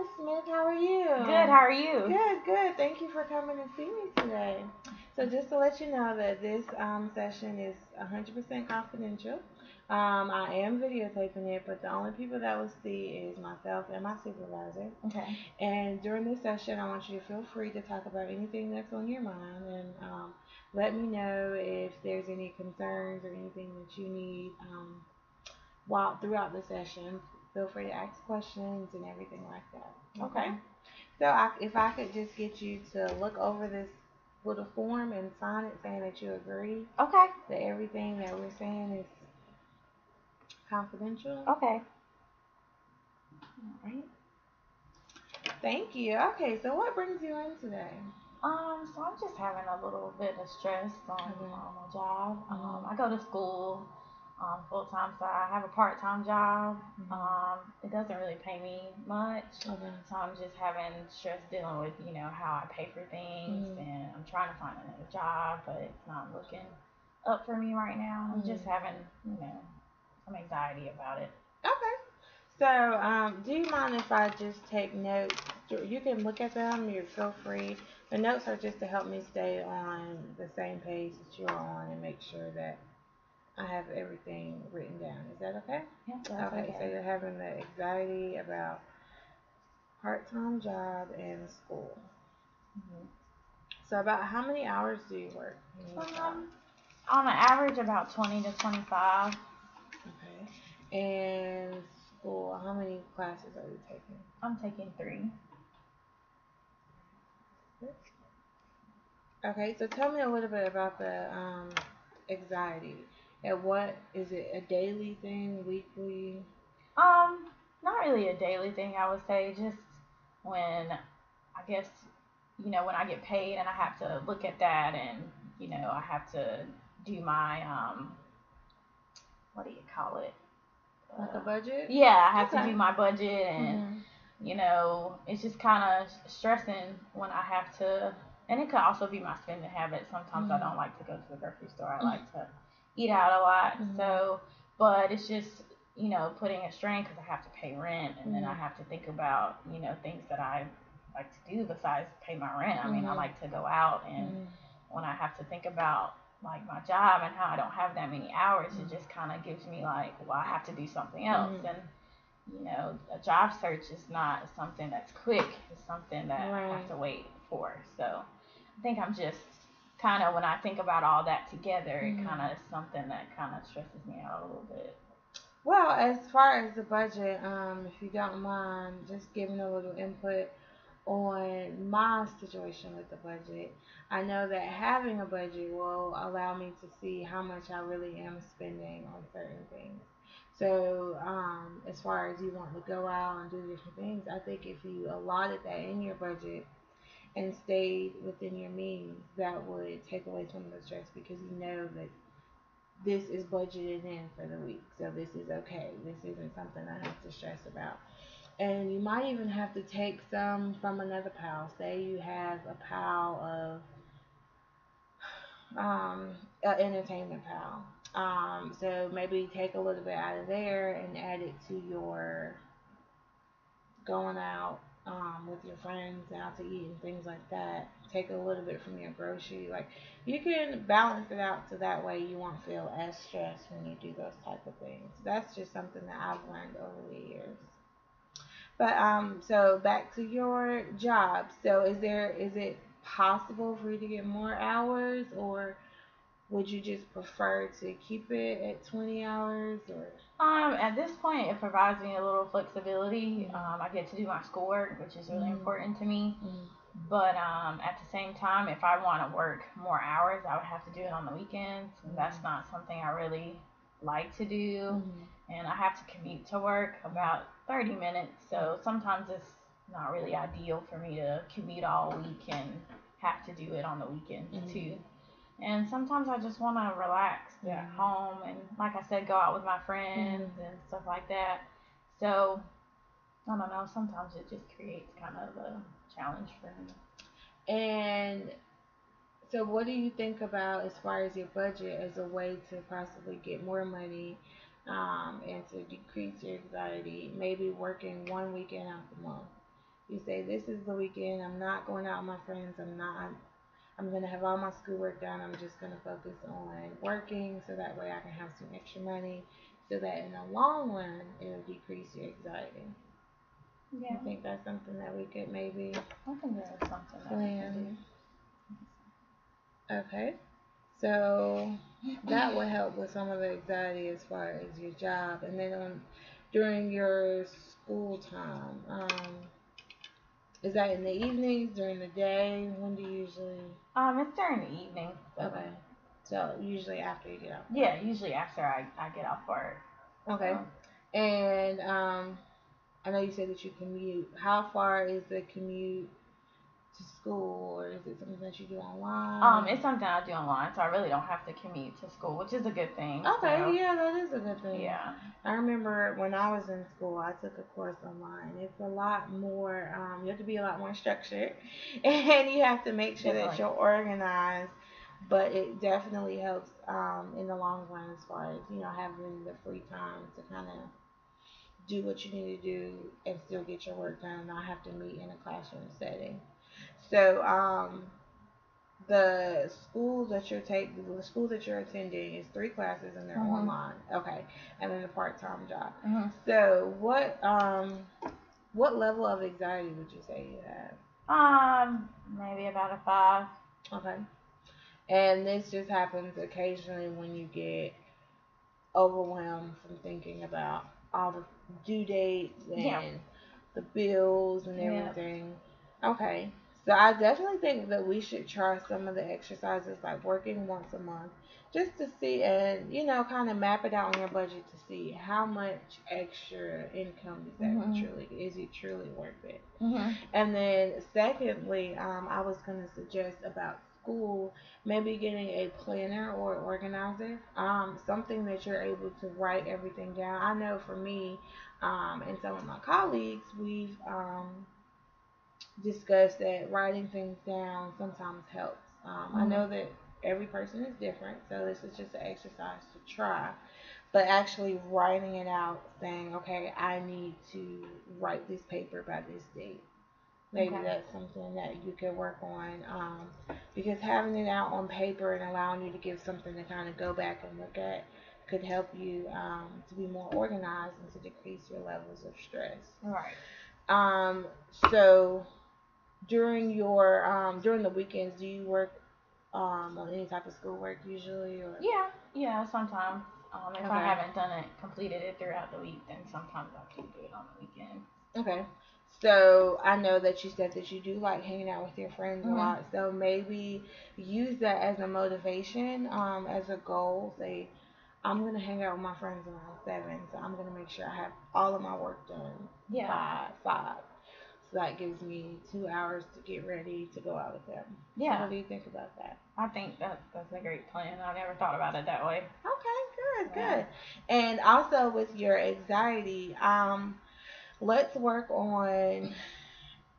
Hi, Smith. How are you? Good, how are you? Good, good. Thank you for coming to see me today. So, just to let you know that this session is 100% confidential. I am videotaping it, but the only people that will see is myself and my supervisor. Okay. And during this session, I want you to feel free to talk about anything that's on your mind and let me know if there's any concerns or anything that you need while throughout the session. Feel free to ask questions and everything like that. Okay. So if I could just get you to look over this little form and sign it saying that you agree Okay. that everything that we're saying is confidential. Okay. All right. Thank you. Okay, so what brings you in today? So I'm just having a little bit of stress on my job. I go to school full time, so I have a part time job. It doesn't really pay me much, so I'm just having stress dealing with how I pay for things, and I'm trying to find another job, but it's not looking up for me right now. I'm just having some anxiety about it. Okay. So, do you mind if I just take notes? You can look at them. You feel free. The notes are just to help me stay on the same page that you're on and make sure that I have everything written down. Is that okay? Yeah, that's Okay. So you're having the anxiety about part-time job and school. So about how many hours do you work? On an average, about 20 to 25. Okay. And school, how many classes are you taking? I'm taking 3. Okay, so tell me a little bit about the anxiety. And what is it, a daily thing, weekly? Not really a daily thing, I would say. Just when I guess when I get paid and I have to look at that, and I have to do my what do you call it? Like a budget? Yeah, I have to do my budget, and Mm-hmm. it's just kind of stressing when I have to. And it could also be my spending habit. Sometimes I don't like to go to the grocery store. I like to eat out a lot. So, but it's just putting a strain because I have to pay rent, and then I have to think about things that I like to do besides pay my rent. I mean, I like to go out, and when I have to think about like my job and how I don't have that many hours, it just kind of gives me like, well, I have to do something else. And a job search is not something that's quick. It's something that I have to wait for. So I think I'm just kind of, when I think about all that together, it kind of is something that kind of stresses me out a little bit. Well, as far as the budget, if you don't mind just giving a little input on my situation with the budget, I know that having a budget will allow me to see how much I really am spending on certain things. So, as far as you want to go out and do different things, I think if you allotted that in your budget and stayed within your means, that would take away some of the stress because you know that this is budgeted in for the week. So this is okay. This isn't something I have to stress about. And you might even have to take some from another pile. Say you have a pile of entertainment pile. So maybe take a little bit out of there and add it to your going out with your friends out to eat and things like that. Take a little bit from your grocery. Like you can balance it out so that way you won't feel as stressed when you do those type of things. That's just something that I've learned over the years. But so back to your job. So is it possible for you to get more hours, or would you just prefer to keep it at 20 hours or? At this point, it provides me a little flexibility. I get to do my schoolwork, which is really important to me. But at the same time, if I want to work more hours, I would have to do it on the weekends. And that's not something I really like to do. And I have to commute to work about 30 minutes. So sometimes it's not really ideal for me to commute all week and have to do it on the weekends too. And sometimes I just want to relax at home and, like I said, go out with my friends and stuff like that. So I don't know. Sometimes it just creates kind of a challenge for me. And so, what do you think about as far as your budget as a way to possibly get more money and to decrease your anxiety? Maybe working one weekend out the month. You say, this is the weekend. I'm not going out with my friends. I'm going to have all my schoolwork done. I'm just going to focus on working so that way I can have some extra money so that in the long run, it'll decrease your anxiety. Yeah. I think that's something that we could maybe I think that's something that we can do. Okay. So that will help with some of the anxiety as far as your job. And then during your school time, is that in the evenings, during the day? When do you usually? It's during the evening. So. Okay. So usually after you get off. Yeah, usually after I get off work. Okay. And I know you said that you commute. How far is the commute to school, or is it something that you do online? It's something I do online, so I really don't have to commute to school, which is a good thing. Okay, so. Yeah, that is a good thing. Yeah. I remember when I was in school, I took a course online. It's a lot more, you have to be a lot more structured, and you have to make sure that you're organized, but it definitely helps in the long run as far as, having the free time to kind of do what you need to do and still get your work done and not have to meet in a classroom setting. So, the school that you're attending is 3 classes and they're online. Okay, and then a part-time job. So, what level of anxiety would you say you have? Maybe about a 5. Okay, and this just happens occasionally when you get overwhelmed from thinking about all the due dates and the bills and everything. Okay. So I definitely think that we should try some of the exercises like working once a month just to see and, kind of map it out on your budget to see how much extra income is it truly worth it. And then secondly, I was going to suggest about school, maybe getting a planner or organizer, something that you're able to write everything down. I know for me and some of my colleagues, we've discussed that writing things down sometimes helps. I know that every person is different, so this is just an exercise to try. But actually writing it out, saying, okay, I need to write this paper by this date. Maybe that's something that you could work on, because having it out on paper and allowing you to give something to kind of go back and look at could help you to be more organized and to decrease your levels of stress. Right. So during the weekends, do you work on any type of schoolwork usually, or? Yeah, sometimes. If I haven't completed it throughout the week, then sometimes I can do it on the weekend. Okay. So I know that you said that you do like hanging out with your friends a lot. So maybe use that as a motivation, as a goal. Say, I'm gonna hang out with my friends around 7, so I'm gonna make sure I have all of my work done by 5. So that gives me 2 hours to get ready to go out with them. Yeah. So what do you think about that? I think that's a great plan. I never thought about it that way. Okay, good. And also with your anxiety, let's work on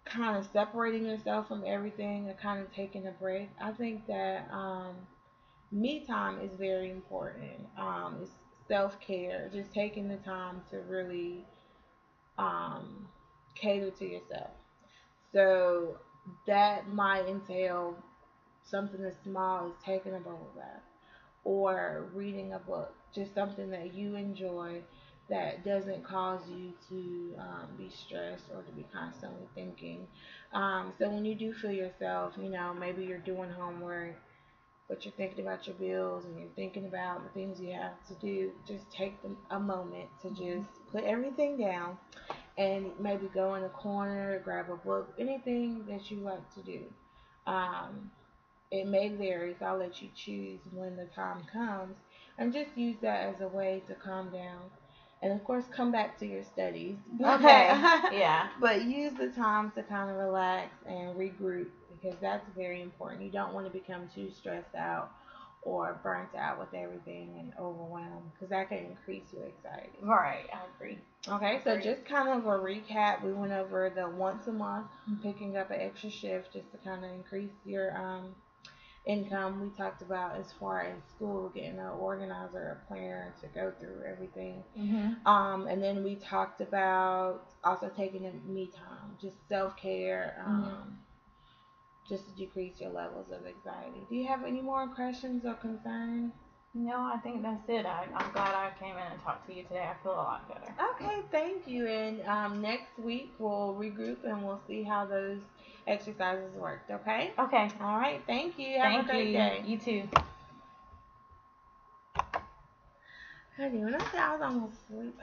kind of separating yourself from everything and kind of taking a break. I think that me time is very important. It's self-care, just taking the time to really cater to yourself. So that might entail something as small as taking a bubble bath or reading a book, just something that you enjoy that doesn't cause you to be stressed or to be constantly thinking. So when you do feel yourself, maybe you're doing homework, but you're thinking about your bills and you're thinking about the things you have to do, just take a moment to just put everything down and maybe go in a corner, grab a book, anything that you like to do. It may vary, so I'll let you choose when the time comes, and just use that as a way to calm down. And of course, come back to your studies. Okay. Yeah. But use the time to kind of relax and regroup, because that's very important. You don't want to become too stressed out or burnt out with everything and overwhelmed, because that can increase your anxiety. Right, I agree. Okay, so just kind of a recap, we went over the once a month, picking up an extra shift just to kind of increase your income. We talked about as far as school, getting an organizer, a planner to go through everything. And then we talked about also taking a me time, just self care, just to decrease your levels of anxiety. Do you have any more questions or concerns? No, I think that's it. I'm glad I came in and talked to you today. I feel a lot better. Okay, thank you. And next week we'll regroup and we'll see how those exercises worked. Okay? Okay. All right. Thank you. Have a great day. You too. Honey, when I said I was almost asleep.